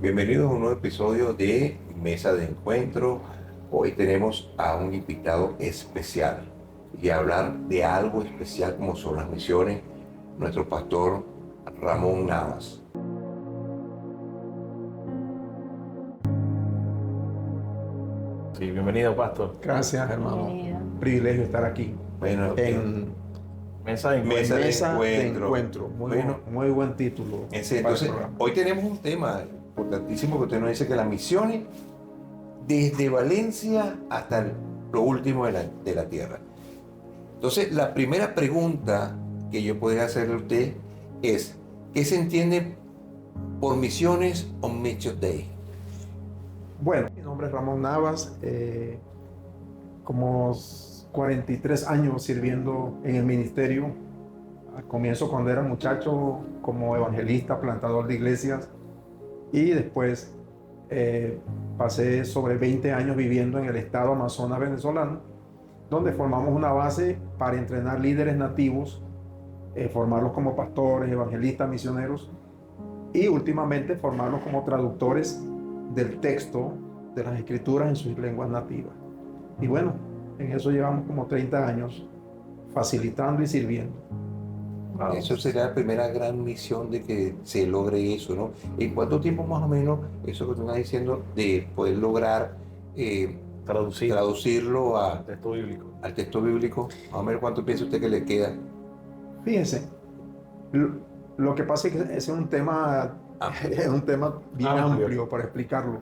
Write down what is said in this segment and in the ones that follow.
Bienvenidos a un nuevo episodio de Mesa de Encuentro. Hoy tenemos a un invitado especial y a hablar de algo especial como son las misiones, nuestro pastor Ramón Navas. Sí, bienvenido, pastor. Gracias, hermano. Bienvenido. Privilegio estar aquí Bueno, en Mesa de encuentro. Mesa de Mesa de Encuentro. Encuentro. Bueno, Muy buen título para el entonces, programa. hoy tenemos un tema importantísimo que usted nos dice que las misiones desde Valencia hasta lo último de la tierra. Entonces, la primera pregunta que yo podría hacerle a usted es, ¿qué se entiende por misiones o Mission Day? Bueno, mi nombre es Ramón Navas, como 43 años sirviendo en el ministerio. Al comienzo cuando era muchacho como evangelista, plantador de iglesias, y después pasé sobre 20 años viviendo en el estado Amazonas venezolano, donde formamos una base para entrenar líderes nativos, formarlos como pastores, evangelistas, misioneros, y últimamente formarlos como traductores del texto de las escrituras en sus lenguas nativas. Y bueno, en eso llevamos como 30 años facilitando y sirviendo. Wow. Eso sería la primera gran misión de que se logre eso, ¿no? ¿En cuánto tiempo más o menos eso que tú estás diciendo de poder lograr traducirlo Texto bíblico. al texto bíblico? Más o menos, ¿cuánto piensa usted que le queda? Fíjense, lo que pasa es que ese es un tema bien amplio para explicarlo.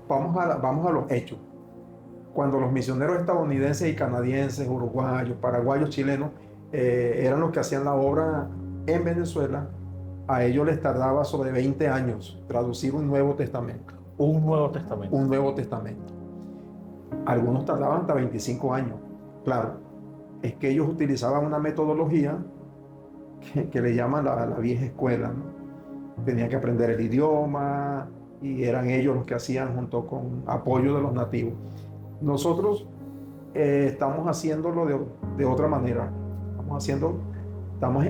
Vamos a los hechos. Cuando los misioneros estadounidenses y canadienses, uruguayos, paraguayos, chilenos, eran los que hacían la obra en Venezuela, a ellos les tardaba sobre 20 años traducir un Nuevo Testamento. Un Nuevo Testamento. Un Nuevo Testamento. Algunos tardaban hasta 25 años. Claro, es que ellos utilizaban una metodología que le llaman la vieja escuela, ¿no? Tenían que aprender el idioma y eran ellos los que hacían junto con apoyo de los nativos. Nosotros estamos haciéndolo de otra manera. Estamos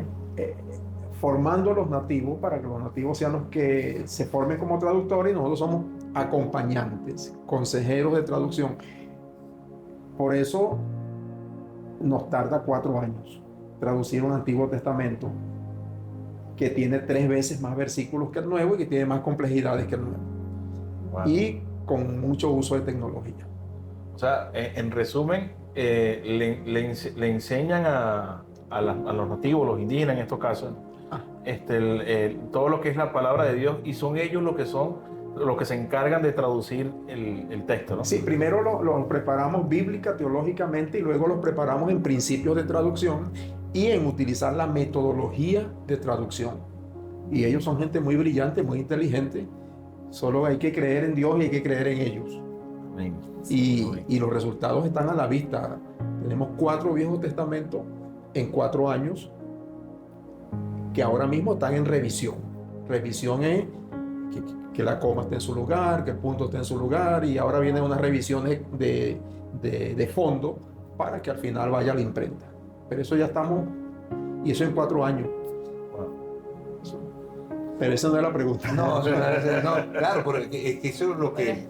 formando a los nativos para que los nativos sean los que se formen como traductores y nosotros somos acompañantes, consejeros de traducción. Por eso nos tarda 4 años traducir un Antiguo Testamento que tiene 3 veces más versículos que el Nuevo y que tiene más complejidades que el Nuevo. Wow. Y con mucho uso de tecnología. O sea, en resumen, le enseñan a los nativos, los indígenas en estos casos, todo lo que es la palabra de Dios, y son ellos los que se encargan de traducir el texto, ¿no? Sí, primero los preparamos bíblica, teológicamente, y luego los preparamos en principios de traducción y en utilizar la metodología de traducción. Y ellos son gente muy brillante, muy inteligente. Solo hay que creer en Dios y hay que creer en ellos. Amén. Y los resultados están a la vista. Tenemos 4 Viejos Testamentos en 4 años que ahora mismo están en revisión. Revisión es que la coma esté en su lugar, que el punto esté en su lugar, y ahora vienen unas revisiones de fondo para que al final vaya a la imprenta. Pero eso ya estamos, y eso en 4 años. Pero esa no es la pregunta. No, claro, pero es que eso es lo que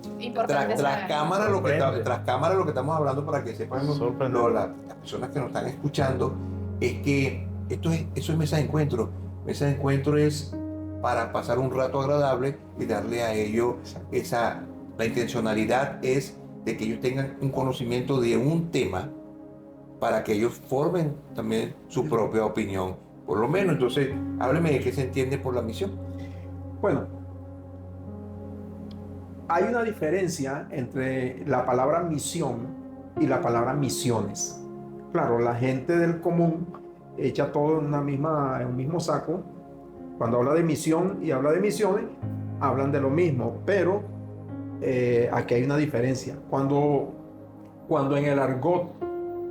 tras cámara lo que estamos hablando, para que sepan las personas que nos están escuchando, es que eso es Mesa de Encuentro. Mesa de Encuentro es para pasar un rato agradable y darle a ellos la intencionalidad es de que ellos tengan un conocimiento de un tema para que ellos formen también su propia opinión. Por lo menos, entonces, hábleme de qué se entiende por la misión. Bueno, hay una diferencia entre la palabra misión y la palabra misiones. Claro, la gente del común echa todo en un mismo saco. Cuando habla de misión y habla de misiones, hablan de lo mismo, pero aquí hay una diferencia. Cuando en el argot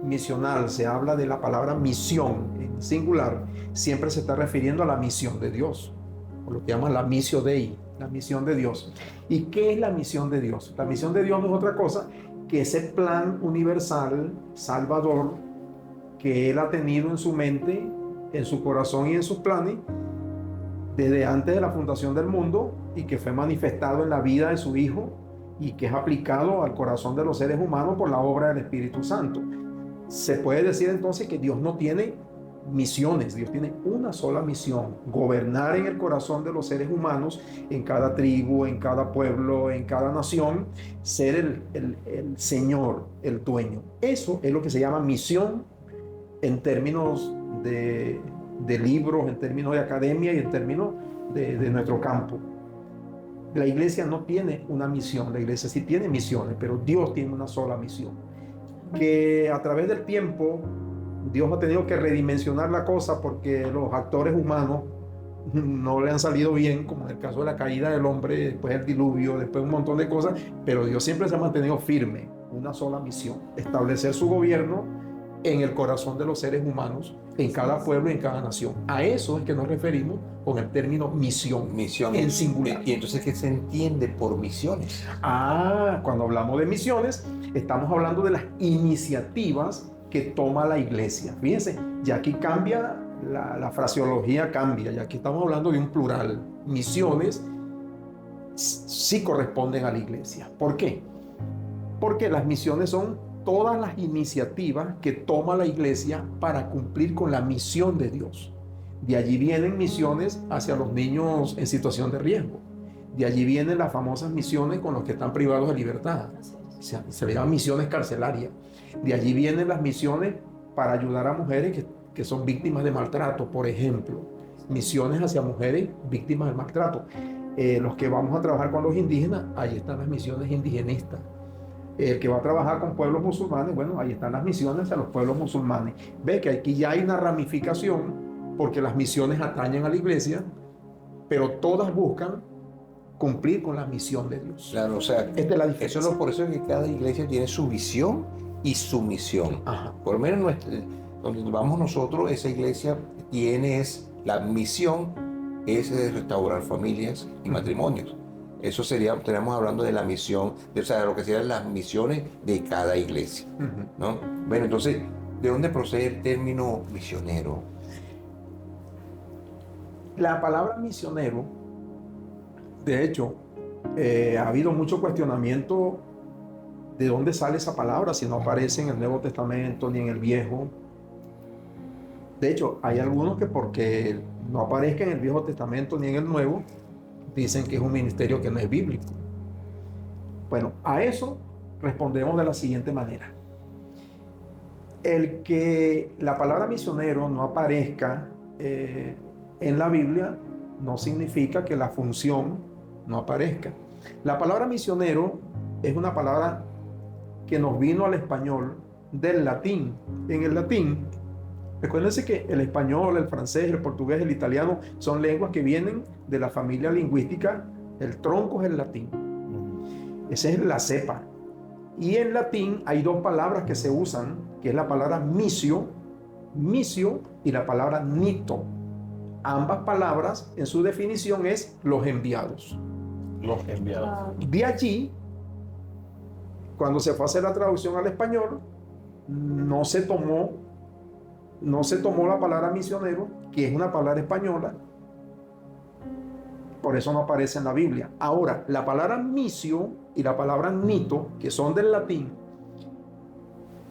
misional se habla de la palabra misión en singular, siempre se está refiriendo a la misión de Dios, o lo que llaman la missio Dei, la misión de Dios. ¿Y qué es la misión de Dios? La misión de Dios no es otra cosa que ese plan universal, salvador, que Él ha tenido en su mente, en su corazón y en sus planes, desde antes de la fundación del mundo y que fue manifestado en la vida de su Hijo y que es aplicado al corazón de los seres humanos por la obra del Espíritu Santo. Se puede decir entonces que Dios no tiene misiones, Dios tiene una sola misión: gobernar en el corazón de los seres humanos, en cada tribu, en cada pueblo, en cada nación, ser el Señor, el dueño. Eso es lo que se llama misión en términos de libros, en términos de academia y en términos de nuestro campo. La iglesia no tiene una misión, la iglesia sí tiene misiones, pero Dios tiene una sola misión. Que a través del tiempo Dios ha tenido que redimensionar la cosa porque los actores humanos no le han salido bien, como en el caso de la caída del hombre, después el diluvio, después un montón de cosas, pero Dios siempre se ha mantenido firme, una sola misión: establecer su gobierno en el corazón de los seres humanos, en cada pueblo y en cada nación. A eso es que nos referimos con el término misión. Misión en singular. Y entonces, ¿qué se entiende por misiones? Cuando hablamos de misiones, estamos hablando de las iniciativas que toma la iglesia. Fíjense, ya aquí cambia, la fraseología cambia, ya aquí estamos hablando de un plural. Misiones sí corresponden a la iglesia. ¿Por qué? Porque las misiones son todas las iniciativas que toma la iglesia para cumplir con la misión de Dios. De allí vienen misiones hacia los niños en situación de riesgo. De allí vienen las famosas misiones con los que están privados de libertad. Se le llaman misiones carcelarias. De allí vienen las misiones para ayudar a mujeres que son víctimas de maltrato, por ejemplo. Misiones hacia mujeres víctimas de maltrato. Los que vamos a trabajar con los indígenas, ahí están las misiones indigenistas. El que va a trabajar con pueblos musulmanes, bueno, ahí están las misiones a los pueblos musulmanes. Ve que aquí ya hay una ramificación, porque las misiones atañen a la iglesia, pero todas buscan cumplir con la misión de Dios. Claro, o sea, esta es la diferencia. Eso es por eso es que cada iglesia tiene su visión y su misión. Ajá. Por lo menos donde vamos nosotros, esa iglesia tiene la misión es restaurar familias y matrimonios. Eso sería, estaríamos hablando de la misión, o sea, de lo que serían las misiones de cada iglesia, ¿no? Bueno, entonces, ¿de dónde procede el término misionero? La palabra misionero, de hecho, ha habido mucho cuestionamiento de dónde sale esa palabra, si no aparece en el Nuevo Testamento ni en el Viejo. De hecho, hay algunos que porque no aparezca en el Viejo Testamento ni en el Nuevo, dicen que es un ministerio que no es bíblico. Bueno, a eso respondemos de la siguiente manera. El que la palabra misionero no aparezca en la Biblia no significa que la función no aparezca. La palabra misionero es una palabra que nos vino al español del latín. En el latín, recuérdense que el español, el francés, el portugués, el italiano son lenguas que vienen de la familia lingüística. El tronco es el latín. Esa es la cepa. Y en latín hay dos palabras que se usan, que es la palabra misio y la palabra nito. Ambas palabras en su definición es los enviados. Los enviados. De allí, cuando se fue a hacer la traducción al español, no se tomó la palabra misionero, que es una palabra española, por eso no aparece en la Biblia. Ahora, la palabra misio y la palabra nito, que son del latín,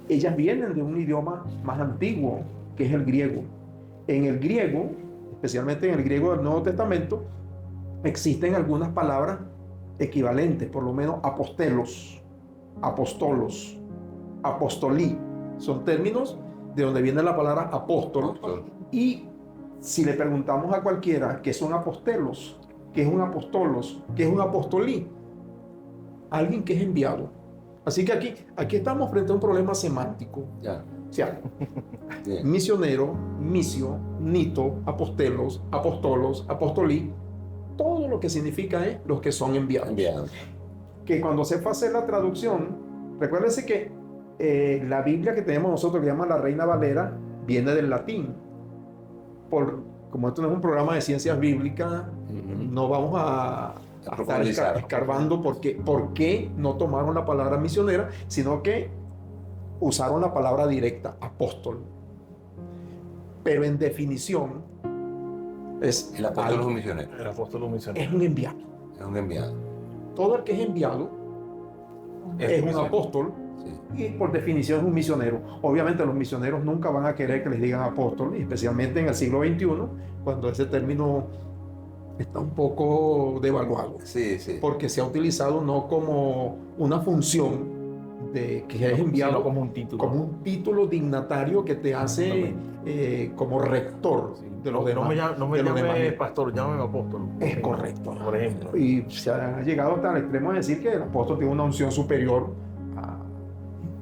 ellas vienen de un idioma más antiguo, que es el griego. En el griego, especialmente en el griego del Nuevo Testamento, existen algunas palabras equivalentes, por lo menos apostelos, apostolos, apostolí. Son términos de donde viene la palabra apóstol. Y si le preguntamos a cualquiera qué son apostelos, qué es un apostolos, qué es un apostolí, alguien que es enviado. Así que aquí estamos frente a un problema semántico. Ya. O sea, misionero, misio, nito, apostelos, apóstolos, apostolí, todo lo que significa es los que son enviados. Que cuando se fue a hacer la traducción, recuérdense que la Biblia que tenemos nosotros, que se llama la Reina Valera, viene del latín. Como esto no es un programa de ciencias bíblicas, no vamos a estar escarbando por qué no tomaron la palabra misionera, sino que usaron la palabra directa, apóstol. Pero en definición, Es el apóstol es un misionero. El apóstol es un misionero. Es un enviado. Es un enviado. Todo el que es enviado es un apóstol. Sí. Y por definición es un misionero. Obviamente los misioneros nunca van a querer que les digan apóstol, especialmente en el siglo XXI, cuando ese término está un poco devaluado. Sí, sí. Porque se ha utilizado no como una función de que eres enviado, sino como un título dignatario que te hace como rector de los demás. No me llame pastor, llámame apóstol. Es correcto. Por ejemplo. Y se ha llegado hasta el extremo de decir que el apóstol tiene una unción superior.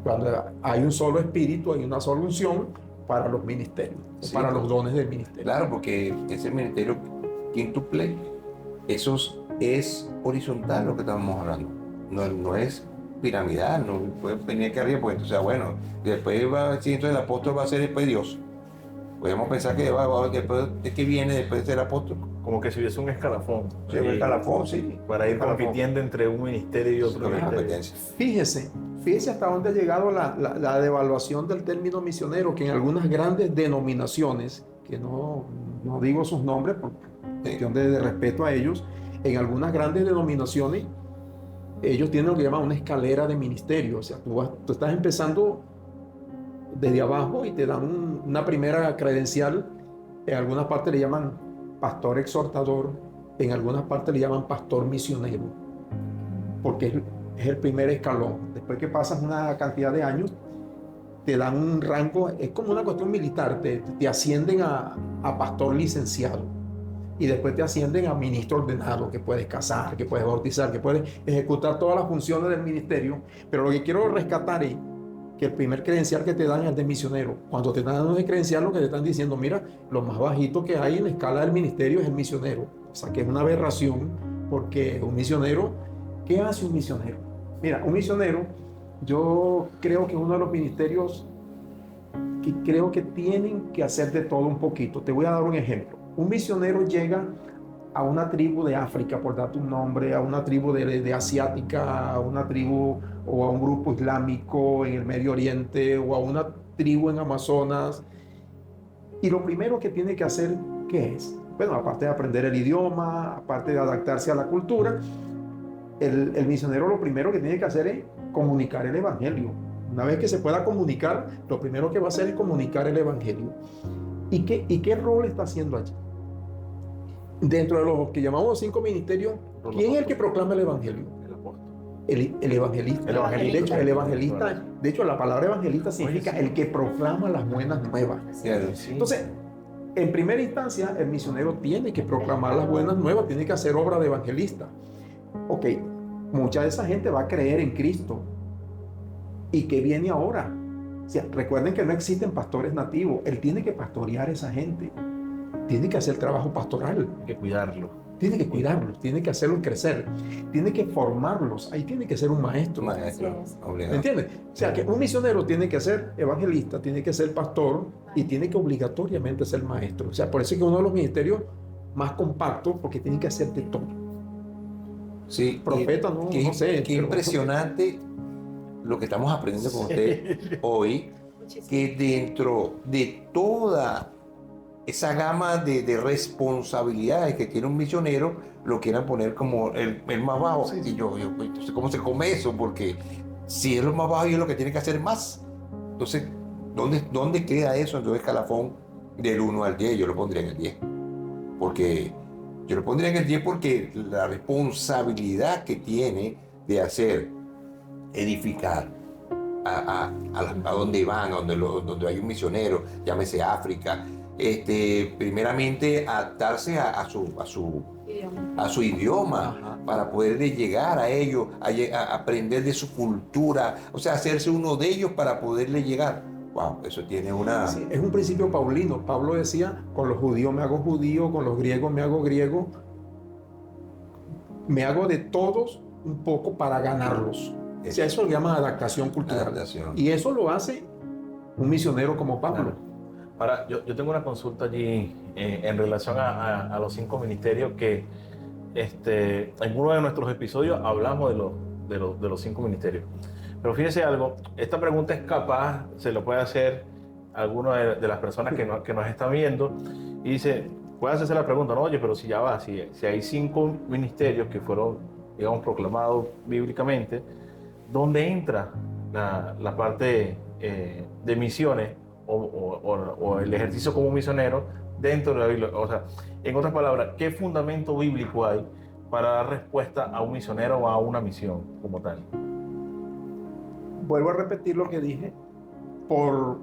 Cuando hay un solo espíritu, hay una sola unción para los ministerios, Sí, para los dones del ministerio. Claro, porque ese ministerio quíntuple, eso es horizontal lo que estamos hablando. No es piramidal, no puede venir aquí arriba, pues entonces, bueno, después entonces el apóstol va a ser después Dios. Podemos pensar que después de que viene después de ser apóstol. Como que si hubiese un escalafón. Sí, un escalafón, sí. Para ir compitiendo entre un ministerio y otro ministerio. Fíjese hasta dónde ha llegado la devaluación del término misionero, que en algunas grandes denominaciones, que no digo sus nombres por cuestión de respeto a ellos, en algunas grandes denominaciones, ellos tienen lo que llaman una escalera de ministerio. O sea, tú estás empezando desde abajo y te dan una primera credencial. En algunas partes le llaman pastor exhortador, en algunas partes le llaman pastor misionero, porque es el primer escalón. Después que pasas una cantidad de años, te dan un rango, es como una cuestión militar, te ascienden a pastor licenciado y después te ascienden a ministro ordenado, que puedes casar, que puedes bautizar, que puedes ejecutar todas las funciones del ministerio. Pero lo que quiero rescatar es que el primer credencial que te dan es de misionero. Cuando te dan un credencial, lo que te están diciendo, mira, lo más bajito que hay en la escala del ministerio es el misionero. O sea, que es una aberración, porque un misionero, ¿qué hace un misionero? Mira, un misionero, yo creo que es uno de los ministerios que creo que tienen que hacer de todo un poquito. Te voy a dar un ejemplo. Un misionero llega a una tribu de África, por darte un nombre, a una tribu de asiática, a una tribu o a un grupo islámico en el Medio Oriente o a una tribu en Amazonas. Y lo primero que tiene que hacer, ¿qué es? Bueno, aparte de aprender el idioma, aparte de adaptarse a la cultura, el misionero lo primero que tiene que hacer es comunicar el evangelio. Una vez que se pueda comunicar, lo primero que va a hacer es comunicar el evangelio. ¿Y qué rol está haciendo allí? Dentro de los que llamamos 5 ministerios, ¿quién es el que proclama el evangelio? El evangelista. De hecho, la palabra evangelista significa el que proclama las buenas nuevas. Entonces, en primera instancia, el misionero tiene que proclamar las buenas nuevas, tiene que hacer obra de evangelista. Ok, mucha de esa gente va a creer en Cristo. ¿Y qué viene ahora? O sea, recuerden que no existen pastores nativos. Él tiene que pastorear a esa gente. Tiene que hacer trabajo pastoral. Hay que cuidarlo. Tiene que cuidarlos, tiene que hacerlos crecer, tiene que formarlos. Ahí tiene que ser un maestro. ¿Me entiendes? O sea, que un misionero tiene que ser evangelista, tiene que ser pastor y tiene que obligatoriamente ser maestro. O sea, por eso es que uno de los ministerios más compactos, porque tiene que hacer de todo. Sí, profeta, no sé. Qué impresionante lo que estamos aprendiendo con usted hoy, que dentro de toda esa gama de responsabilidades que tiene un misionero, lo quieran poner como el más bajo. Sí. Y yo, entonces, ¿cómo se come eso? Porque si es lo más bajo y es lo que tiene que hacer más. Entonces, ¿dónde queda eso en tu escalafón del 1 al 10? Yo lo pondría en el 10. Yo lo pondría en el 10 porque la responsabilidad que tiene de hacer, edificar a donde van, donde hay un misionero, llámese África, primeramente adaptarse a su idioma para poder llegar a ellos, a aprender de su cultura, o sea, hacerse uno de ellos para poderle llegar. Wow, eso tiene una... Sí, es un principio paulino. Pablo decía, con los judíos me hago judío, con los griegos me hago griego, me hago de todos un poco para ganarlos. O sea, eso lo llama adaptación cultural. Y eso lo hace un misionero como Pablo. Claro. Ahora, yo tengo una consulta allí en relación a los 5 ministerios que en uno de nuestros episodios hablamos de los 5 ministerios. Pero fíjese algo, esta pregunta es capaz, se lo puede hacer alguna de las personas que nos están viendo y dice, puede hacerse la pregunta, ¿no? Oye, pero si ya va, si hay 5 ministerios que fueron, digamos, proclamados bíblicamente, ¿dónde entra la parte de misiones o el ejercicio como misionero dentro de la Biblia? O sea, en otras palabras, ¿qué fundamento bíblico hay para dar respuesta a un misionero o a una misión como tal? Vuelvo a repetir lo que dije. Por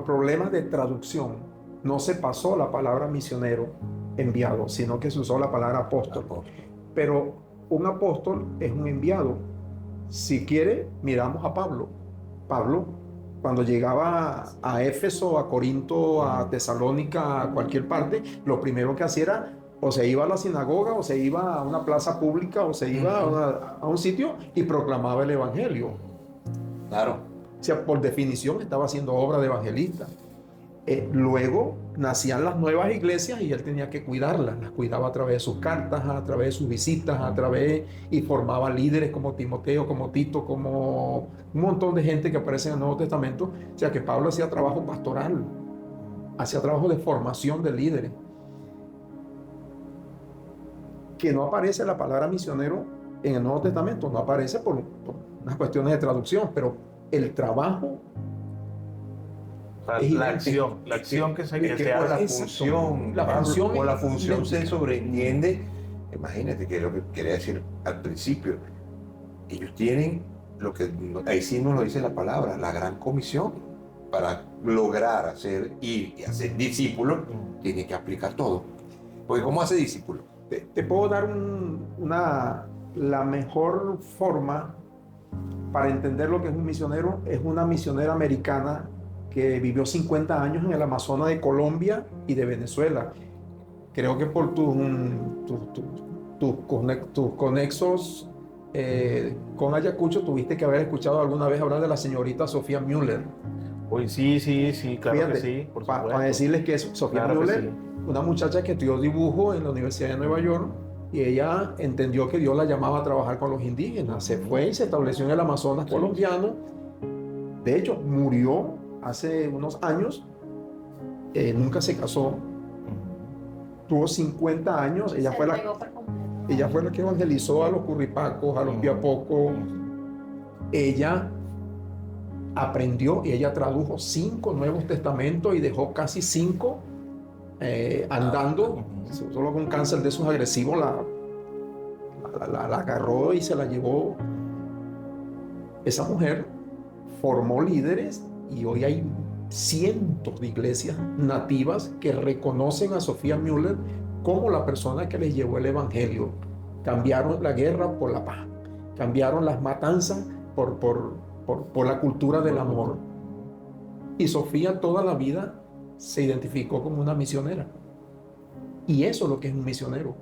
problemas de traducción, no se pasó la palabra misionero enviado, sino que se usó la palabra apóstol. Pero un apóstol es un enviado. Si quiere, miramos a Pablo. Pablo, cuando llegaba a Éfeso, a Corinto, a Tesalónica, a cualquier parte, lo primero que hacía era o se iba a la sinagoga, o se iba a una plaza pública, o se iba a un sitio y proclamaba el evangelio. Claro. O sea, por definición estaba haciendo obra de evangelista. Luego nacían las nuevas iglesias y él tenía que cuidarlas. Las cuidaba a través de sus cartas, a través de sus visitas, y formaba líderes como Timoteo, como Tito, como un montón de gente que aparece en el Nuevo Testamento. O sea que Pablo hacía trabajo pastoral, hacía trabajo de formación de líderes. Que no aparece la palabra misionero en el Nuevo Testamento, no aparece por unas cuestiones de traducción, pero el trabajo, la acción que se hace, la función se sobreentiende. Imagínate que lo que quería decir al principio, ellos tienen lo que ahí sí nos lo dice la palabra, la gran comisión. Para lograr hacer discípulos, tiene que aplicar todo. Porque ¿cómo hace discípulo? Te puedo dar la mejor forma para entender lo que es un misionero. Es una misionera americana que vivió 50 años en el Amazonas de Colombia y de Venezuela. Creo que por tus conexos con Ayacucho tuviste que haber escuchado alguna vez hablar de la señorita Sofía Müller. Uy, sí, claro. Fíjate, que sí, por supuesto. Para decirles que Sofía Müller, una muchacha que estudió dibujo en la Universidad de Nueva York, y ella entendió que Dios la llamaba a trabajar con los indígenas. Se fue y se estableció en el Amazonas colombiano. De hecho, murió hace unos años. Nunca se casó. Tuvo 50 años. Ella fue la que evangelizó a los curripacos, a los piapocos. Ella aprendió y ella tradujo 5 Nuevos Testamentos y dejó casi 5 andando. Solo con un cáncer de esos agresivos la agarró y se la llevó. Esa mujer formó líderes y hoy hay cientos de iglesias nativas que reconocen a Sofía Müller como la persona que les llevó el evangelio. Cambiaron la guerra por la paz, cambiaron las matanzas por la cultura del amor. Y Sofía toda la vida se identificó como una misionera. Y eso es lo que es un misionero.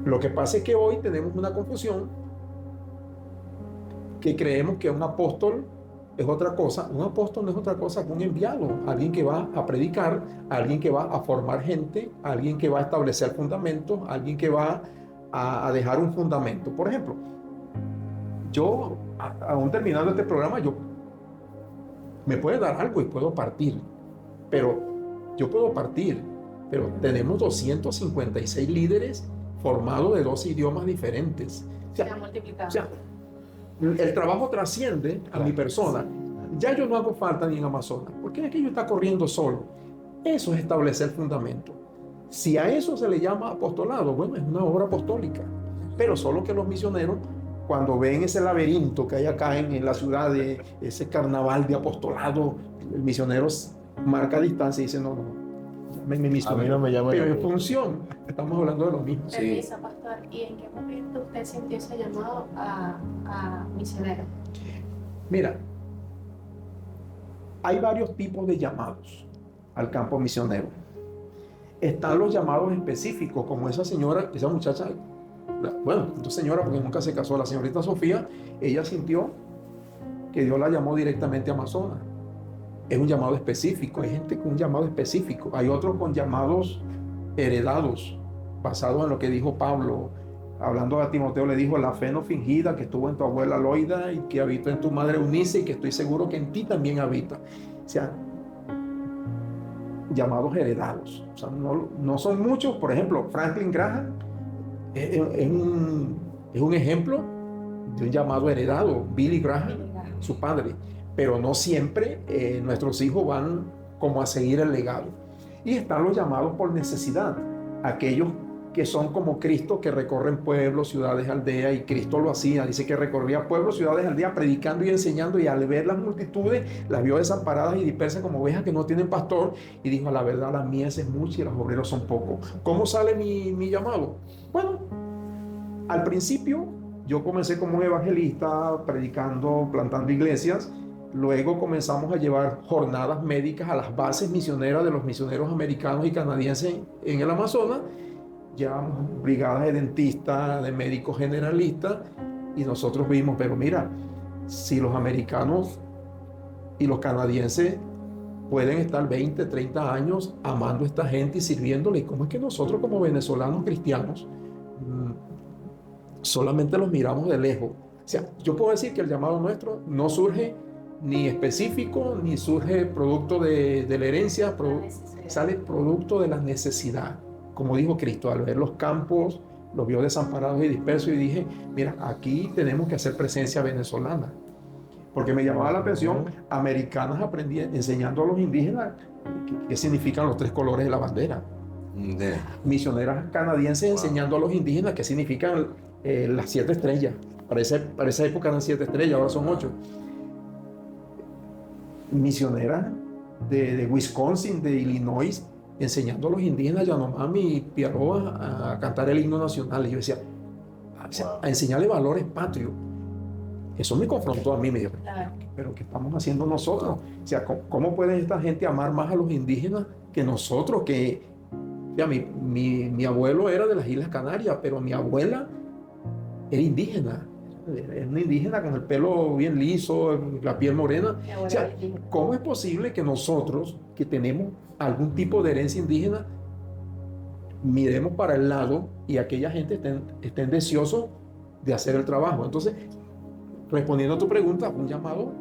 Lo que pasa es que hoy tenemos una confusión, que creemos que un apóstol es otra cosa. Un apóstol no es otra cosa que un enviado, alguien que va a predicar, alguien que va a formar gente, alguien que va a establecer fundamentos, alguien que va a dejar un fundamento. Por ejemplo, yo, aún terminando este programa, yo me puede dar algo y puedo partir, pero tenemos 256 líderes formados de 2 idiomas diferentes. Se ha multiplicado. O sea, el trabajo trasciende a mi persona. Ya yo no hago falta ni en Amazonas, porque aquello está corriendo solo. Eso es establecer fundamento. Si a eso se le llama apostolado, bueno, es una obra apostólica. Pero solo que los misioneros, cuando ven ese laberinto que hay acá en la ciudad, de ese carnaval de apostolado, el misionero marca distancia y dice, no, a mí no me llama. Pero en función, estamos hablando de lo mismo. Permiso, pastor, ¿y en qué momento usted sintió ese llamado a misionero? Mira, hay varios tipos de llamados al campo misionero. Están los llamados específicos, como esa muchacha, bueno, esta señora, porque nunca se casó, la señorita Sofía, ella sintió que Dios la llamó directamente a Amazonas. Es un llamado específico. Hay gente con un llamado específico. Hay otros con llamados heredados, basados en lo que dijo Pablo. Hablando a Timoteo, le dijo: la fe no fingida que estuvo en tu abuela Loida y que habita en tu madre Eunice y que estoy seguro que en ti también habita. O sea, llamados heredados. O sea, no son muchos. Por ejemplo, Franklin Graham es un ejemplo de un llamado heredado. Billy Graham, su padre. Pero no siempre nuestros hijos van como a seguir el legado. Y están los llamados por necesidad. Aquellos que son como Cristo, que recorren pueblos, ciudades, aldeas, y Cristo lo hacía, dice que recorría pueblos, ciudades, aldeas, predicando y enseñando, y al ver las multitudes, las vio desamparadas y dispersas como ovejas que no tienen pastor, y dijo, a la verdad, la mies es mucha y los obreros son pocos. ¿Cómo sale mi llamado? Bueno, al principio yo comencé como un evangelista, predicando, plantando iglesias. Luego comenzamos a llevar jornadas médicas a las bases misioneras de los misioneros americanos y canadienses en el Amazonas. Llevamos brigadas de dentistas, de médicos generalistas, y nosotros vimos, pero mira, si los americanos y los canadienses pueden estar 20, 30 años amando a esta gente y sirviéndole, ¿cómo es que nosotros como venezolanos cristianos solamente los miramos de lejos? O sea, yo puedo decir que el llamado nuestro no surge ni específico, ni surge producto de la herencia, sale producto de la necesidad. Como dijo Cristo, al ver los campos, los vio desamparados y dispersos, y dije, mira, aquí tenemos que hacer presencia venezolana. Porque me llamaba la atención, americanas enseñando a los indígenas qué significan los 3 colores de la bandera. Misioneras canadienses enseñando a los indígenas qué significan las 7 estrellas. Para esa época eran 7 estrellas, ahora son 8. Misioneras de Wisconsin, de Illinois, enseñando a los indígenas Yanomami y Piaroa a cantar el himno nacional. Y yo decía, a enseñarle valores patrios. Eso me confrontó a mí, me dijo, pero ¿qué estamos haciendo nosotros? O sea, ¿cómo puede esta gente amar más a los indígenas que nosotros? Que ya, mi abuelo era de las Islas Canarias, pero mi abuela era indígena. Era una indígena con el pelo bien liso, la piel morena. O sea, ¿cómo es posible que nosotros, que tenemos algún tipo de herencia indígena, miremos para el lado y aquella gente estén deseosos de hacer el trabajo? Entonces, respondiendo a tu pregunta, un llamado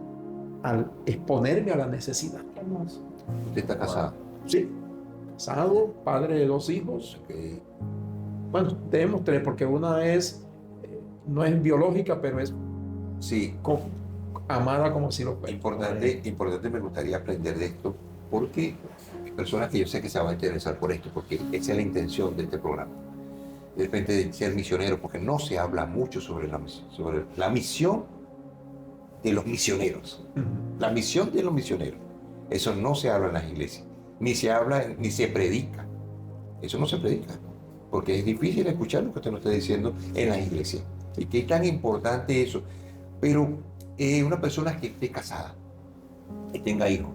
al exponerme a la necesidad. Qué hermoso. ¿Usted está casado? Sí, casado, padre de 2 hijos. Okay. Bueno, tenemos 3, porque una no es biológica, pero es sí, amada como si lo fuera. Importante, me gustaría aprender de esto, porque hay personas que yo sé que se van a interesar por esto, porque esa es la intención de este programa. De repente de ser misionero, porque no se habla mucho sobre la misión de los misioneros. La misión de los misioneros. Eso no se habla en las iglesias. Ni se habla, ni se predica. Eso no se predica. Porque es difícil escuchar lo que usted nos está diciendo en las iglesias. Y que es tan importante eso. Pero una persona que esté casada, que tenga hijos,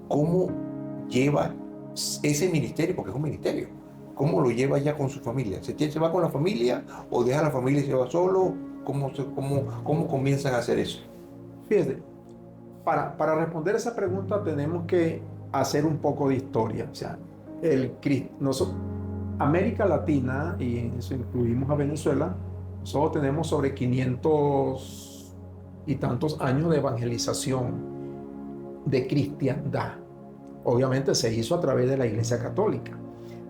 ¿cómo lleva ese ministerio? Porque es un ministerio. ¿Cómo lo lleva ya con su familia? ¿Se va con la familia o deja a la familia y se va solo? ¿Cómo comienzan a hacer eso? Fíjate, para responder esa pregunta tenemos que hacer un poco de historia. O sea, América Latina, y en eso incluimos a Venezuela, nosotros tenemos sobre 500 y tantos años de evangelización, de cristiandad. Obviamente se hizo a través de la Iglesia Católica,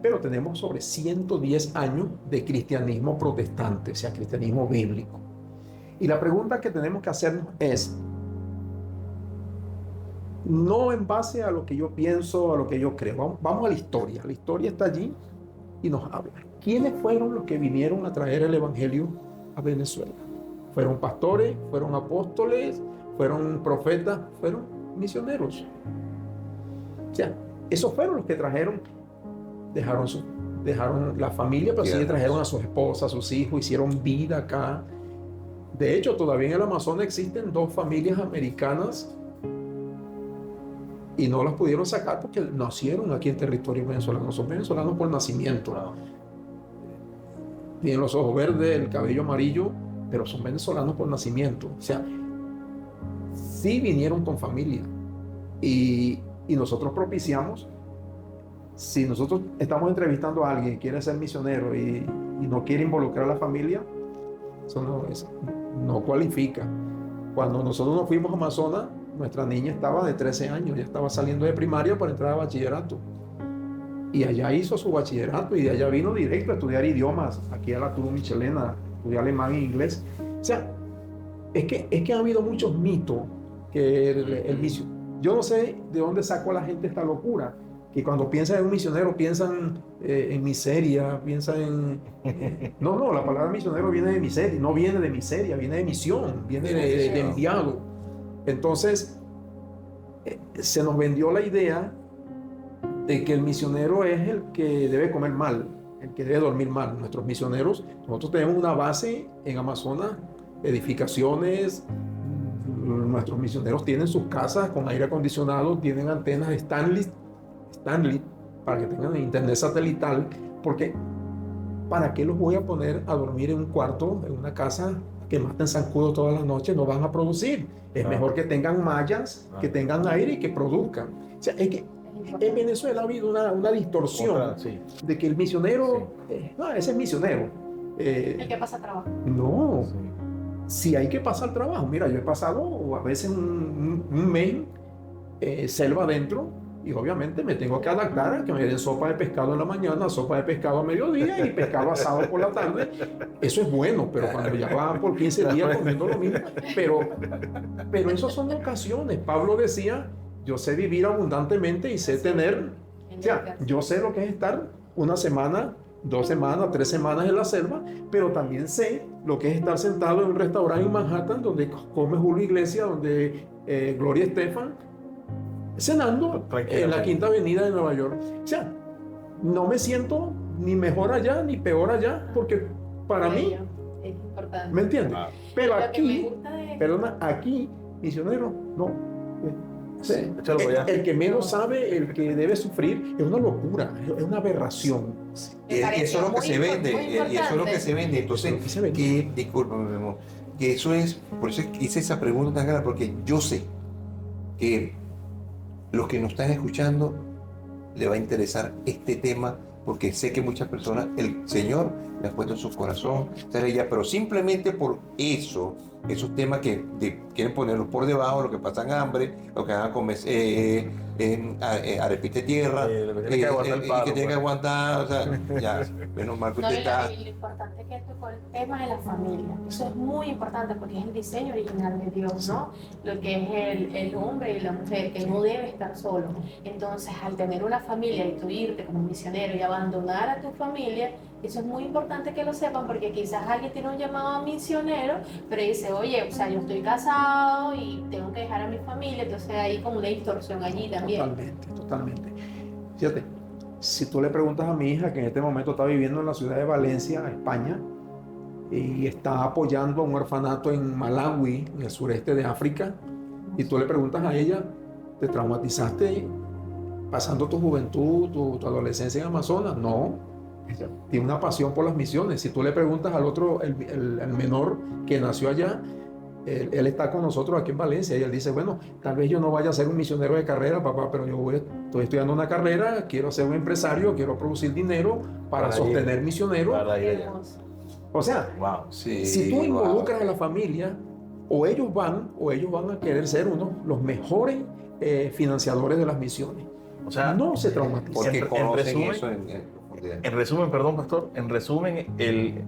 pero tenemos sobre 110 años de cristianismo protestante, o sea, cristianismo bíblico. Y la pregunta que tenemos que hacernos es, no en base a lo que yo pienso, a lo que yo creo, vamos a la historia. La historia está allí y nos habla. ¿Quiénes fueron los que vinieron a traer el evangelio a Venezuela? ¿Fueron pastores? ¿Fueron apóstoles? ¿Fueron profetas? ¿Fueron misioneros? O sea, esos fueron los que dejaron la familia, pero sí trajeron a sus esposas, a sus hijos, hicieron vida acá. De hecho, todavía en el Amazonas existen 2 familias americanas y no las pudieron sacar porque nacieron aquí en territorio venezolano. Son venezolanos por nacimiento. Tienen los ojos verdes, el cabello amarillo, pero son venezolanos por nacimiento. O sea, sí vinieron con familia. Y nosotros propiciamos, si nosotros estamos entrevistando a alguien que quiere ser misionero y no quiere involucrar a la familia, eso no cualifica. Cuando nosotros nos fuimos a Amazonas, nuestra niña estaba de 13 años, ya estaba saliendo de primaria para entrar a bachillerato. Y allá hizo su bachillerato y de allá vino directo a estudiar idiomas, aquí a la Cruz Michelena, estudiar alemán e inglés. O sea, es que ha habido muchos mitos que el yo no sé de dónde sacó la gente esta locura, que cuando piensan en un misionero piensan en miseria, piensan en... No, la palabra misionero viene de miseria, no viene de miseria, viene de misión, viene de enviado. Entonces, se nos vendió la idea de que el misionero es el que debe comer mal, el que debe dormir mal. Nuestros misioneros, nosotros tenemos una base en Amazonas, edificaciones. Nuestros misioneros tienen sus casas con aire acondicionado, tienen antenas de Stanley para que tengan internet satelital, porque ¿para qué los voy a poner a dormir en un cuarto, en una casa que maten zancudos todas las noches? No van a producir. Es mejor que tengan mallas, que tengan aire y que produzcan. O sea, es que en Venezuela ha habido una distorsión de que el misionero, ese es misionero. El que pasa trabajo. No. Si hay que pasar trabajo, mira, yo he pasado a veces un mes selva adentro y obviamente me tengo que adaptar a que me den sopa de pescado en la mañana, sopa de pescado a mediodía y pescado asado por la tarde. Eso es bueno, pero cuando ya van por 15 días comiendo lo mismo, pero esas son ocasiones. Pablo decía, yo sé vivir abundantemente y sé tener, o sea, yo sé lo que es estar una semana, 2 semanas, 3 semanas en la selva, pero también sé lo que es estar sentado en un restaurante en Manhattan donde come Julio Iglesias, donde Gloria Estefan, cenando en la Quinta Avenida de Nueva York. O sea, no me siento ni mejor allá ni peor allá, porque para mí es importante. ¿Me entiendes? Pero aquí, perdona, aquí, misionero, no. Sí. El que menos sabe, el que debe sufrir, es una locura, es una aberración. Y eso es lo que se vende, y eso es lo que se vende. Entonces, discúlpame, mi amor, que eso es, por eso hice esa pregunta tan grande, porque yo sé que los que nos están escuchando les va a interesar este tema, porque sé que muchas personas, el Señor le ha puesto en su corazón, pero simplemente por eso, esos temas que quieren ponerlos por debajo, los que pasan hambre, los que van a comer arepita de tierra, y que tienen que aguantar, o sea, ya, menos mal que usted está... Lo importante es que tocó el tema de la familia, eso es muy importante porque es el diseño original de Dios, ¿no? Lo que es el hombre y la mujer, que no debe estar solo. Entonces, al tener una familia y tú irte como misionero y abandonar a tu familia, eso es muy importante que lo sepan, porque quizás alguien tiene un llamado a misionero, pero dice, oye, o sea, yo estoy casado y tengo que dejar a mi familia, entonces hay como una distorsión allí también. Totalmente. Fíjate, si tú le preguntas a mi hija, que en este momento está viviendo en la ciudad de Valencia, España, y está apoyando a un orfanato en Malawi, en el sureste de África, y tú le preguntas a ella, ¿te traumatizaste pasando tu juventud, tu adolescencia en Amazonas? No. Tiene una pasión por las misiones. Si tú le preguntas al otro, el menor que nació allá, él está con nosotros aquí en Valencia y él dice, bueno, tal vez yo no vaya a ser un misionero de carrera, papá, pero estoy estudiando una carrera, quiero ser un empresario, quiero producir dinero para sostener misioneros. O sea, si tú involucras a la familia, o ellos van a querer ser los mejores financiadores de las misiones. O sea, no se traumatizan. Porque conocen eso en resumen, perdón, pastor, en resumen,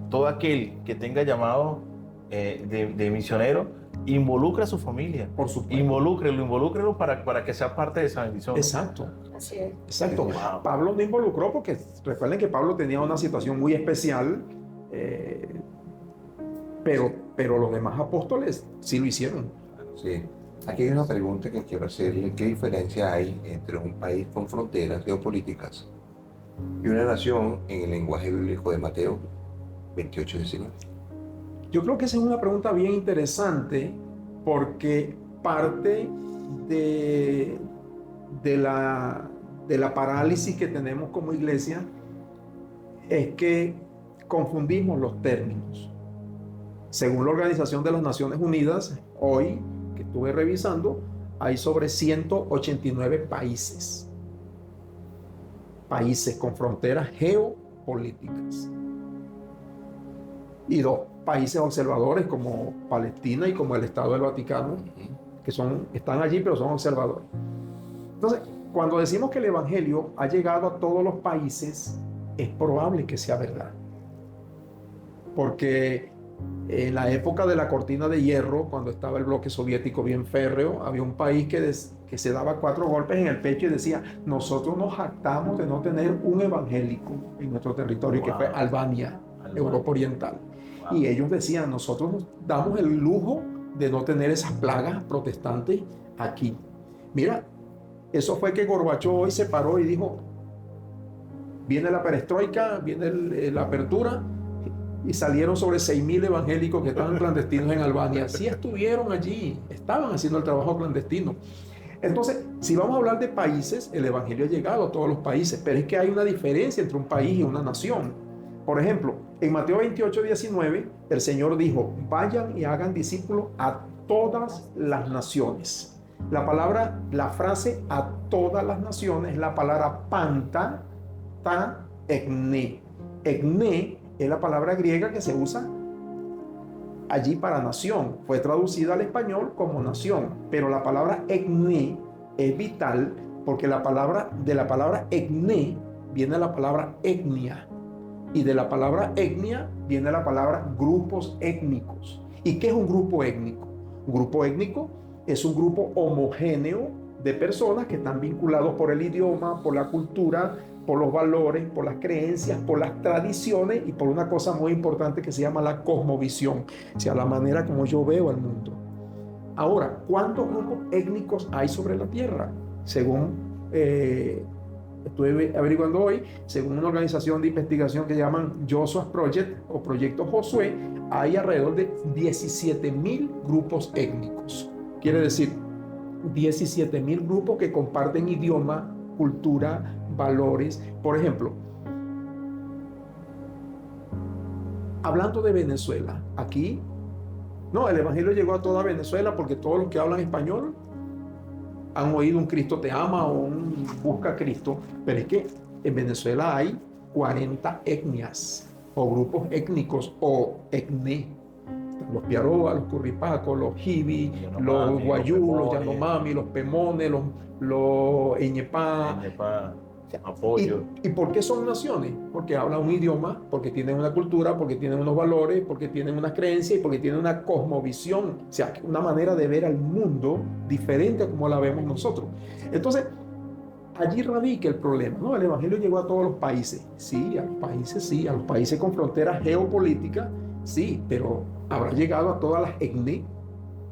todo aquel que tenga llamado de misionero, involucra a su familia. Por supuesto. Involúcrelo para que sea parte de esa bendición. Exacto. Así es. Exacto. Wow. Pablo no involucró porque recuerden que Pablo tenía una situación muy especial, pero los demás apóstoles sí lo hicieron. Sí. Aquí hay una pregunta que quiero hacerle. ¿Qué diferencia hay entre un país con fronteras geopolíticas y una nación en el lenguaje bíblico de Mateo 28:19? Yo creo que esa es una pregunta bien interesante porque parte de la parálisis que tenemos como iglesia es que confundimos los términos. Según la Organización de las Naciones Unidas, hoy que estuve revisando, hay sobre 189 países con fronteras geopolíticas y 2 países observadores como Palestina y como el Estado del Vaticano, que están allí, pero son observadores. Entonces, cuando decimos que el Evangelio ha llegado a todos los países, es probable que sea verdad. Porque en la época de la cortina de hierro, cuando estaba el bloque soviético bien férreo, había un país que se daba 4 golpes en el pecho y decía: nosotros nos jactamos de no tener un evangélico en nuestro territorio, que fue Albania, Europa Oriental. Y ellos decían: nosotros nos damos el lujo de no tener esas plagas protestantes aquí. Mira, eso fue que Gorbachov hoy se paró y dijo: viene la perestroika, viene la apertura, y salieron sobre 6.000 evangélicos que estaban clandestinos en Albania. Sí estuvieron allí, estaban haciendo el trabajo clandestino. Entonces, si vamos a hablar de países, el evangelio ha llegado a todos los países, pero es que hay una diferencia entre un país y una nación. Por ejemplo, en Mateo 28:19, el Señor dijo: vayan y hagan discípulos a todas las naciones. La frase "a todas las naciones" es la palabra panta, ta, ekne. Ekne es la palabra griega que se usa allí para nación. Fue traducida al español como nación, pero la palabra ekne es vital porque de la palabra ekne viene la palabra etnia, y de la palabra etnia viene la palabra grupos étnicos. ¿Y qué es un grupo étnico? Un grupo étnico es un grupo homogéneo de personas que están vinculados por el idioma, por la cultura, por los valores, por las creencias, por las tradiciones y por una cosa muy importante que se llama la cosmovisión, o sea, la manera como yo veo el mundo. Ahora, ¿cuántos grupos étnicos hay sobre la Tierra? Según estuve averiguando hoy, según una organización de investigación que llaman Joshua Project o Proyecto Josué, hay alrededor de 17.000 grupos étnicos. Quiere decir, 17.000 grupos que comparten idioma, cultura, valores. Por ejemplo, hablando de Venezuela, aquí, no, el evangelio llegó a toda Venezuela porque todos los que hablan español han oído un Cristo te ama o un busca a Cristo, pero es que en Venezuela hay 40 etnias o grupos étnicos o etné. Los Piaroa, los Curripacos, los Jibi, los Guayú, los Yanomami, los Pemones, los Eñepá. Apoyo. ¿Y por qué son naciones? Porque hablan un idioma, porque tienen una cultura, porque tienen unos valores, porque tienen unas creencias y porque tienen una cosmovisión, o sea, una manera de ver al mundo diferente a como la vemos nosotros. Entonces, allí radica el problema, ¿no? El evangelio llegó a todos los países. Sí, a los países con fronteras geopolíticas, sí, pero ¿habrá llegado a todas las etnias?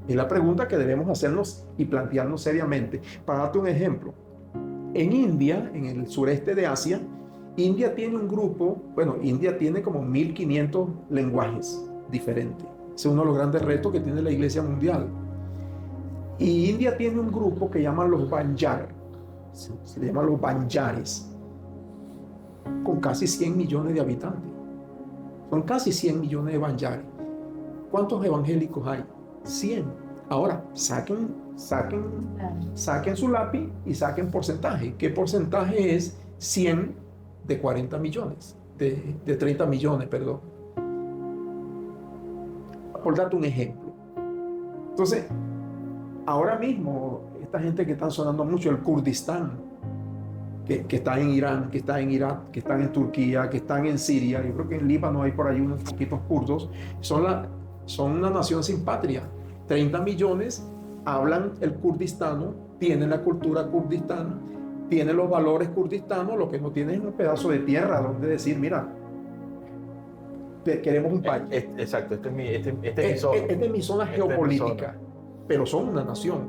Es la pregunta que debemos hacernos y plantearnos seriamente. Para darte un ejemplo, en India, en el sureste de Asia, India tiene un grupo, India tiene como 1.500 lenguajes diferentes. Ese es uno de los grandes retos que tiene la Iglesia Mundial. Y India tiene un grupo que llaman los Banjar, se le llaman los Banjares, con casi 100 millones de habitantes. Son casi 100 millones de Banjares. ¿Cuántos evangélicos hay? 100. Ahora, saquen su lápiz y saquen porcentaje. ¿Qué porcentaje es 100 de 40 millones? De 30 millones, perdón. Por darte un ejemplo. Entonces, ahora mismo, esta gente que están sonando mucho, el Kurdistán, que está en Irán, que está en Irak, que están en Turquía, que están en Siria, yo creo que en Líbano hay por ahí unos poquitos kurdos, son una nación sin patria. 30 millones hablan el kurdistano, tienen la cultura kurdistana, tienen los valores kurdistanos, lo que no tienen es un pedazo de tierra donde decir, mira, queremos un país. Exacto, esta es mi zona geopolítica, pero son una nación.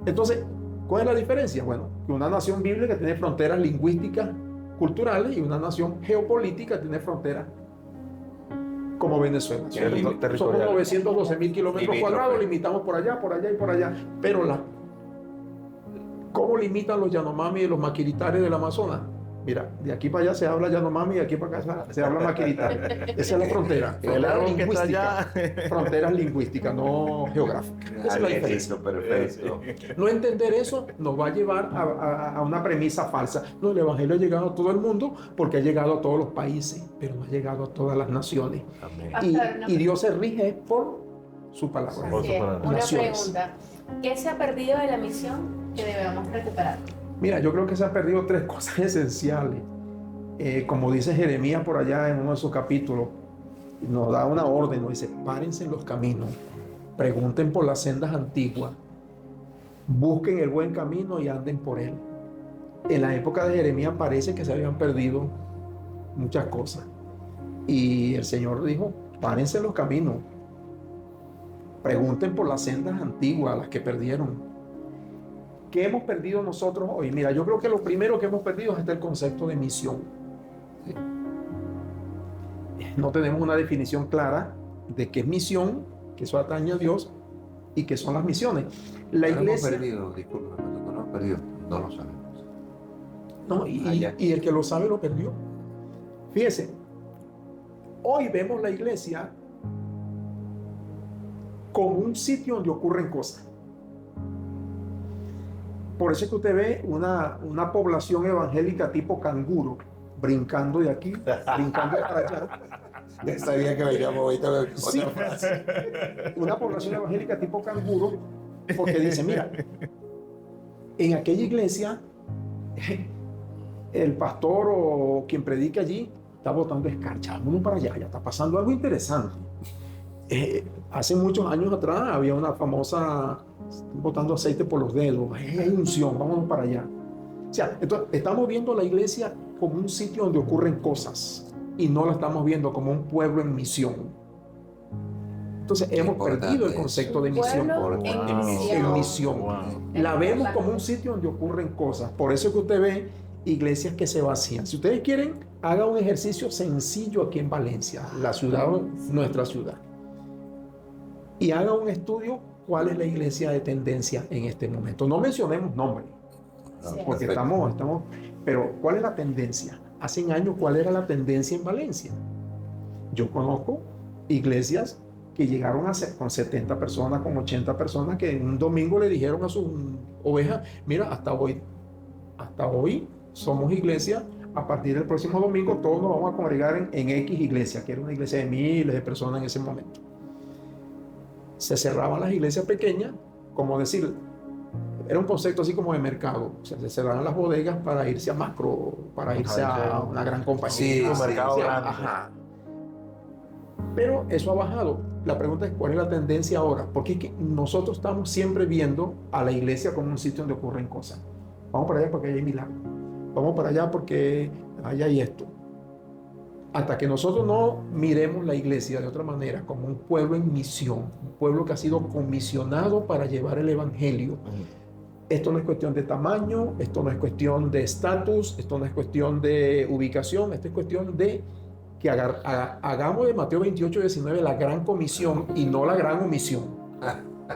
Entonces, ¿cuál es la diferencia? Bueno, que una nación bíblica tiene fronteras lingüísticas, culturales, y una nación geopolítica tiene fronteras como Venezuela. Somos 912.000 kilómetros cuadrados, limitamos por allá y por allá. Pero ¿cómo limitan los Yanomami y los maquiritares del Amazonas? Mira, de aquí para allá se habla Yanomami y de aquí para acá se habla maquiritare. Esa es la frontera. Fronteras lingüísticas, no geográficas. Esa es la diferencia. Perfecto. No entender eso nos va a llevar a una premisa falsa. No, el evangelio ha llegado a todo el mundo porque ha llegado a todos los países, pero no ha llegado a todas las naciones. Y Dios se rige por su palabra. Una pregunta. ¿Qué se ha perdido de la misión que debemos recuperar? Mira, yo creo que se han perdido 3 cosas esenciales. Como dice Jeremías por allá en uno de sus capítulos, nos da una orden, nos dice: párense en los caminos, pregunten por las sendas antiguas, busquen el buen camino y anden por él. En la época de Jeremías parece que se habían perdido muchas cosas. Y el Señor dijo: párense en los caminos, pregunten por las sendas antiguas, las que perdieron. ¿Qué hemos perdido nosotros hoy? Mira, yo creo que lo primero que hemos perdido es el concepto de misión. No tenemos una definición clara de qué es misión, que eso atañe a Dios, y qué son las misiones. La iglesia... hemos perdido, disculpa, no hemos perdido, no lo sabemos. No, y el que lo sabe lo perdió. Fíjese, hoy vemos la iglesia como un sitio donde ocurren cosas. Por eso es que usted ve una población evangélica tipo canguro, brincando de aquí, brincando para allá. Ya sabía que veníamos ahorita otra Sí. frase. Una población evangélica tipo canguro, porque dice: mira, en aquella iglesia el pastor o quien predica allí está botando escarcha, uno para allá, ya está pasando algo interesante. Hace muchos años atrás había una famosa botando aceite por los dedos, hay unción, vámonos para allá. O sea, entonces, estamos viendo la iglesia como un sitio donde ocurren cosas y no la estamos viendo como un pueblo en misión. Entonces hemos perdido el concepto de misión. En misión. Wow. La vemos como un sitio donde ocurren cosas. Por eso es que usted ve iglesias que se vacían. Si ustedes quieren, haga un ejercicio sencillo aquí en Valencia, la ciudad, nuestra ciudad, y haga un estudio cuál es la iglesia de tendencia en este momento. No mencionemos nombres, porque estamos, pero ¿cuál es la tendencia? Hace años, ¿cuál era la tendencia en Valencia? Yo conozco iglesias que llegaron con 70 personas, con 80 personas, que un domingo le dijeron a sus ovejas: mira, hasta hoy somos iglesia, a partir del próximo domingo todos nos vamos a congregar en X iglesia, que era una iglesia de miles de personas en ese momento. Se cerraban las iglesias pequeñas, como decir, era un concepto así como de mercado. O sea, se cerraban las bodegas para irse a macro, para irse a una gran compañía. Sí, un mercado grande. Ajá. Pero eso ha bajado. La pregunta es: ¿cuál es la tendencia ahora? Porque es que nosotros estamos siempre viendo a la iglesia como un sitio donde ocurren cosas. Vamos para allá porque allá hay milagros. Vamos para allá porque allá hay esto. Hasta que nosotros no miremos la iglesia de otra manera, como un pueblo en misión, un pueblo que ha sido comisionado para llevar el evangelio. Esto no es cuestión de tamaño, esto no es cuestión de estatus, esto no es cuestión de ubicación, esto es cuestión de que hagamos de Mateo 28, 19 la gran comisión y no la gran omisión.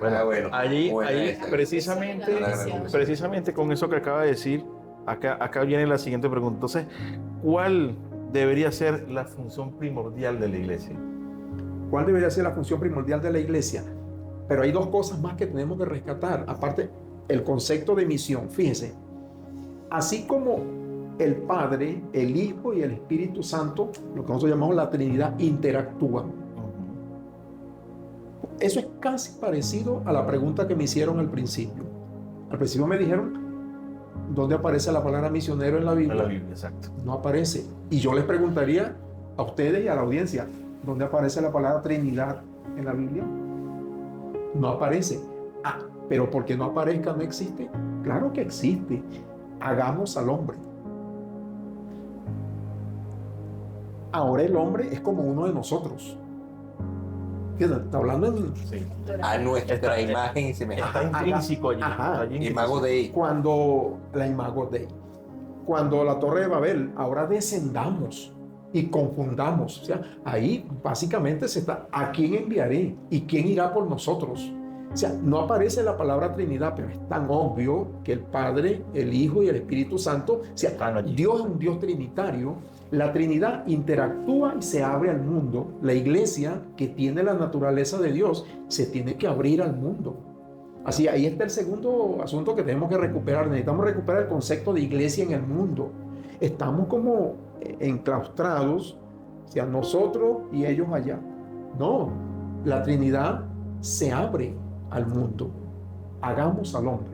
Bueno, allí Sí, precisamente con eso que acaba de decir, acá viene la siguiente pregunta. Entonces, ¿cuál debería ser la función primordial de la iglesia? ¿Cuál debería ser la función primordial de la iglesia? Pero hay 2 cosas más que tenemos que rescatar. Aparte, el concepto de misión. Fíjense, así como el Padre, el Hijo y el Espíritu Santo, lo que nosotros llamamos la Trinidad, interactúan. Eso es casi parecido a la pregunta que me hicieron al principio. Al principio me dijeron: ¿dónde aparece la palabra misionero en la Biblia? En la Biblia, exacto. No aparece. Y yo les preguntaría a ustedes y a la audiencia: ¿dónde aparece la palabra Trinidad en la Biblia? No aparece. Pero porque no aparezca, ¿no existe? Claro que existe. Hagamos al hombre. Ahora el hombre es como uno de nosotros. Fíjate, está hablando en... Sí. A nuestra imagen y semejanza. Está intrínseco allí. Ajá. Está allí intrínseco. Imago Dei. Cuando la Imago Dei, cuando la Torre de Babel, ahora descendamos y confundamos. O sea, ahí básicamente se está: ¿a quién enviaré? ¿Y quién irá por nosotros? O sea, no aparece la palabra Trinidad, pero es tan obvio que el Padre, el Hijo y el Espíritu Santo, o sea, Están allí. Dios es un Dios trinitario. La Trinidad interactúa y se abre al mundo. La iglesia, que tiene la naturaleza de Dios, se tiene que abrir al mundo. Así, ahí está el segundo asunto que tenemos que recuperar. Necesitamos recuperar el concepto de iglesia en el mundo. Estamos como enclaustrados, o sea, nosotros y ellos allá. No, la Trinidad se abre al mundo. hagamos al hombre.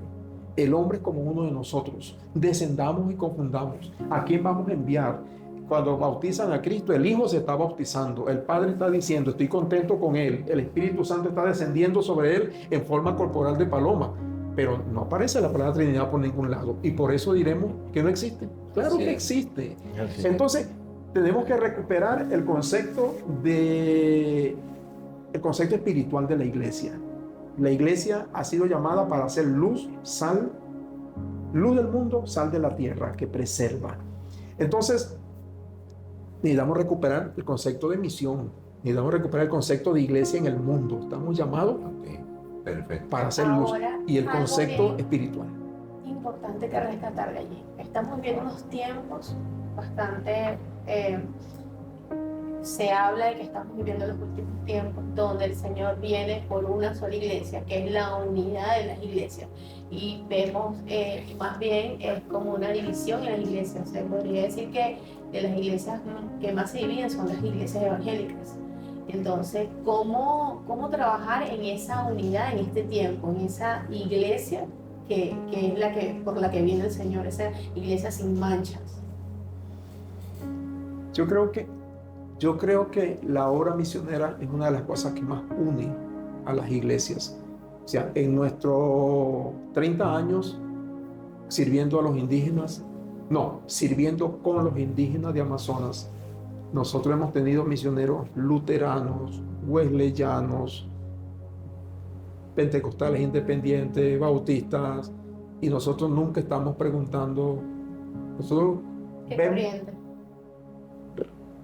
El hombre es como uno de nosotros. Descendamos y confundamos. ¿A quién vamos a enviar? Cuando bautizan a Cristo, el Hijo se está bautizando. El Padre está diciendo, estoy contento con Él. El Espíritu Santo está descendiendo sobre Él en forma corporal de paloma. Pero no aparece la palabra Trinidad por ningún lado. Y por eso diremos que no existe. Claro que existe. Entonces, tenemos que recuperar el concepto espiritual de la iglesia. La iglesia ha sido llamada para ser luz, sal, luz del mundo, sal de la tierra, que preserva. Entonces, necesitamos recuperar el concepto de misión, necesitamos recuperar el concepto de iglesia en el mundo. Estamos llamados para hacer luz. Y el concepto espiritual. Importante que rescatar de allí. Estamos viviendo unos tiempos bastante... se habla de que estamos viviendo los últimos tiempos donde el Señor viene por una sola iglesia, que es la unidad de las iglesias. Y vemos, más bien, es como una división en las iglesias. Se podría decir que de las iglesias que más se dividen son las iglesias evangélicas. Entonces, ¿cómo trabajar en esa unidad en este tiempo, en esa iglesia que es por la que viene el Señor, esa iglesia sin manchas? Yo creo que la obra misionera es una de las cosas que más une a las iglesias. O sea, en nuestros 30 años sirviendo a los indígenas, sirviendo con los indígenas de Amazonas, nosotros hemos tenido misioneros luteranos, wesleyanos, pentecostales independientes, bautistas, y nosotros nunca estamos preguntando, nosotros vemos,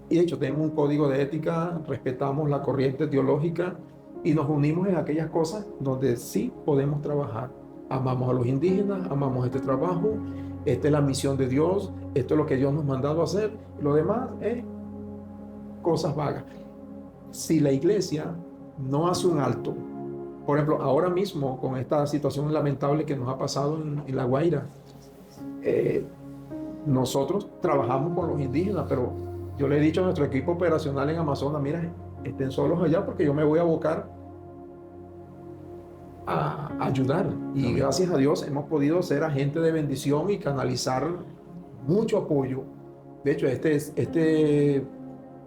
y de hecho tenemos un código de ética, respetamos la corriente teológica y nos unimos en aquellas cosas donde sí podemos trabajar. Amamos a los indígenas, amamos este trabajo, esta es la misión de Dios, esto es lo que Dios nos ha mandado a hacer, y lo demás es cosas vagas. Si la iglesia no hace un alto, por ejemplo, ahora mismo con esta situación lamentable que nos ha pasado en La Guaira, nosotros trabajamos con los indígenas, pero yo le he dicho a nuestro equipo operacional en Amazonas, mira, estén solos allá porque yo me voy a abocar a ayudar. Y gracias a Dios hemos podido ser agentes de bendición y canalizar mucho apoyo. De hecho, este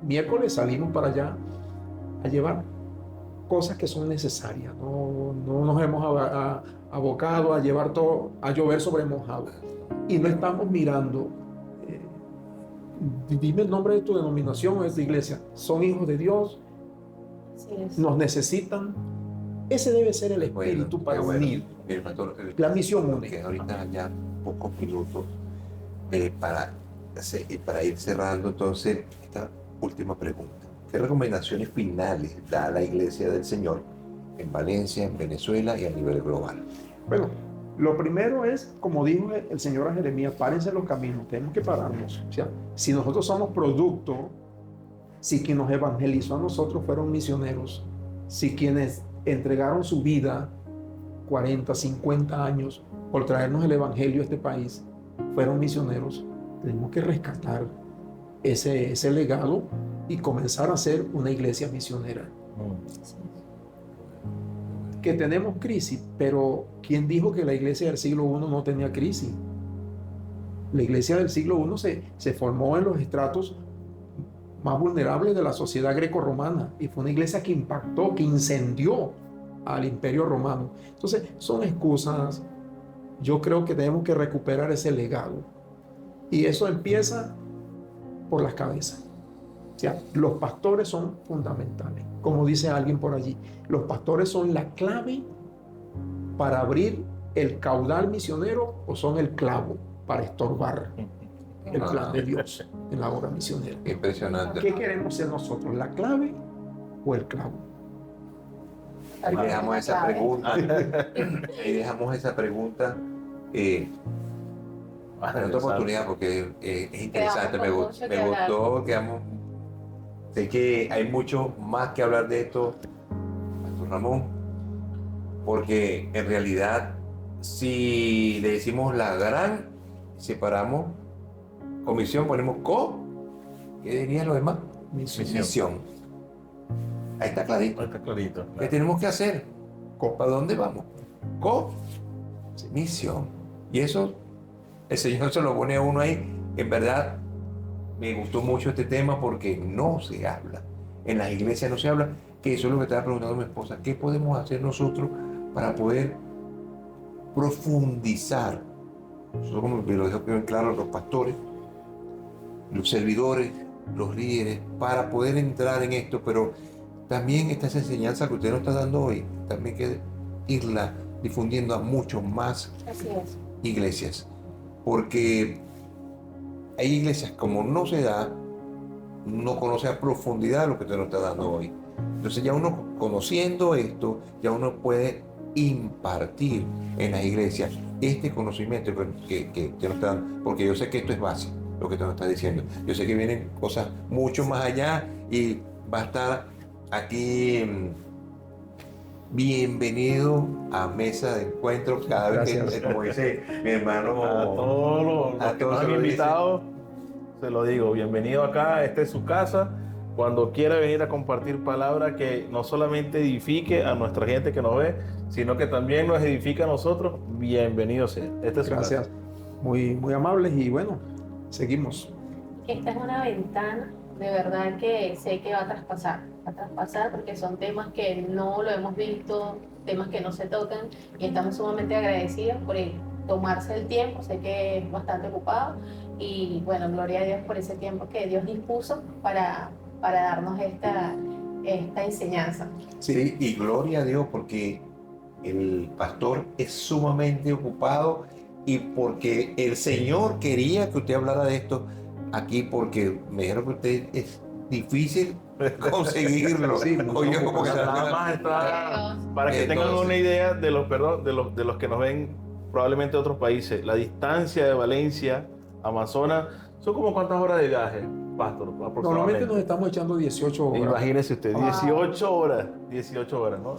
miércoles salimos para allá a llevar cosas que son necesarias. No nos hemos abocado a llevar todo, a llover sobre mojado. Y no estamos mirando, dime el nombre de tu denominación o de tu iglesia. Son hijos de Dios, nos necesitan. Ese debe ser el espíritu para unir. Pastor, la misión une. Que ahorita ya pocos minutos para ir cerrando entonces esta última pregunta. ¿Qué recomendaciones finales da la Iglesia del Señor en Valencia, en Venezuela y a nivel global? Bueno, lo primero es, como dijo el Señor a Jeremías, párense en los caminos, tenemos que pararnos. O sea, si nosotros somos producto, si quien nos evangelizó a nosotros fueron misioneros, si quienes entregaron su vida 40, 50 años por traernos el evangelio a este país fueron misioneros, tenemos que rescatar ese legado y comenzar a ser una iglesia misionera. Que tenemos crisis, pero ¿quién dijo que la iglesia del siglo I no tenía crisis? La iglesia del siglo I se formó en los estratos más vulnerables de la sociedad greco-romana y fue una iglesia que impactó, que incendió al imperio romano. Entonces, son excusas. Yo creo que tenemos que recuperar ese legado. Y eso empieza por las cabezas. O sea, los pastores son fundamentales. Como dice alguien por allí, los pastores son la clave para abrir el caudal misionero o son el clavo para estorbar el plan de Dios en la obra misionera. Impresionante. ¿Qué queremos ser nosotros, la clave o el clavo? Ahí dejamos esa pregunta. Ahí dejamos esa pregunta. En otra oportunidad, porque es interesante, me gustó, sé que hay mucho más que hablar de esto, Pastor Ramón, porque en realidad, si le decimos la gran, separamos comisión, ponemos ¿qué dirían los demás? Misión. Ahí está clarito. Está clarito. ¿Qué tenemos que hacer? ¿Para dónde vamos? comisión. Y eso, el Señor se lo pone a uno ahí. En verdad, me gustó mucho este tema porque no se habla. En las iglesias no se habla, que eso es lo que estaba preguntando mi esposa. ¿Qué podemos hacer nosotros para poder profundizar? Nosotros, como lo dijo bien claro, los pastores, los servidores, los líderes, para poder entrar en esto, pero también esta enseñanza que usted nos está dando hoy, también hay que irla difundiendo a muchos más iglesias, porque hay iglesias como no se da, no conoce a profundidad lo que usted nos está dando hoy. Entonces ya uno conociendo esto, ya uno puede impartir en las iglesias este conocimiento que usted nos está dando, porque yo sé que esto es básico, lo que usted nos está diciendo. Yo sé que vienen cosas mucho más allá y va a estar aquí. Bienvenido a Mesa de Encuentro. Cada vez que, como dice mi hermano, a todos los que nos han invitado, se lo digo, bienvenido acá, esta es su casa. Cuando quiera venir a compartir palabra que no solamente edifique a nuestra gente que nos ve, sino que también nos edifica a nosotros, bienvenido sea. Esta es su casa. Gracias, muy, muy amables y bueno, seguimos. Esta es una ventana, de verdad que sé que va a traspasar porque son temas que no lo hemos visto, temas que no se tocan y estamos sumamente agradecidos por tomarse el tiempo, sé que es bastante ocupado y bueno, gloria a Dios por ese tiempo que Dios dispuso para darnos esta enseñanza. Sí, y gloria a Dios porque el pastor es sumamente ocupado y porque el Señor quería que usted hablara de esto aquí porque me dijeron que usted es difícil conseguirlo. Sí, Oye, como que nada más está para que tengan una idea de los que nos ven probablemente de otros países. La distancia de Valencia a Amazonas son como cuántas horas de viaje, pastor, aproximadamente. Normalmente nos estamos echando 18 horas. Imagínese usted, 18 horas, ¿no?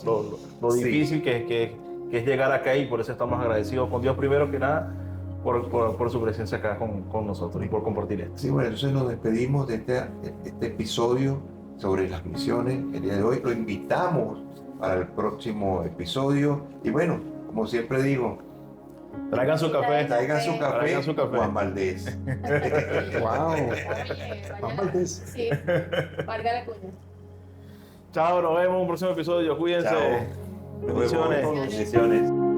Lo difícil que es llegar acá y por eso estamos agradecidos con Dios primero que nada por su presencia acá con nosotros y por compartir esto. Sí, bueno, entonces nos despedimos de este episodio sobre las misiones el día de hoy. Lo invitamos para el próximo episodio y bueno, como siempre digo, traigan su café. Traigan su café. Juan Valdés. Wow. Juan Valdés. Sí, valga la cuña. Chao, nos vemos en un próximo episodio. Cuídense. Chao. Bendiciones. Bendiciones.